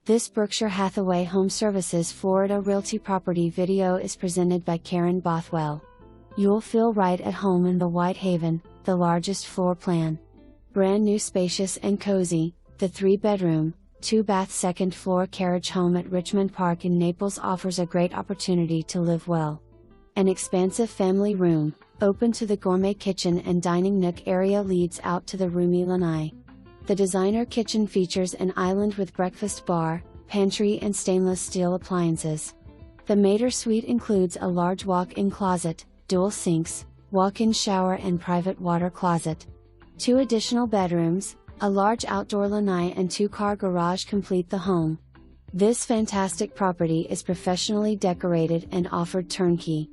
This Berkshire Hathaway HomeServices Florida Realty property video is presented by Karen Bothwell. You'll feel right at home in the Whitehaven, the largest floor plan. Brand new, spacious and cozy, the 3-bedroom, 2-bath second floor carriage home at Richmond Park in Naples offers a great opportunity to live well. An expansive family room, open to the gourmet kitchen and dining nook area, leads out to the roomy lanai. The designer kitchen features an island with breakfast bar, pantry and stainless steel appliances. The maître suite includes a large walk-in closet, dual sinks, walk-in shower and private water closet. 2 additional bedrooms, a large outdoor lanai and 2-car garage complete the home. This fantastic property is professionally decorated and offered turnkey.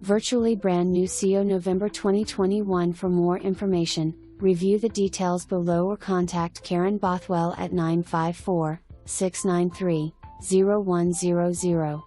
Virtually brand new. CO November 2021. For more information, review the details below or contact Karen Bothwell at 954-693-0100.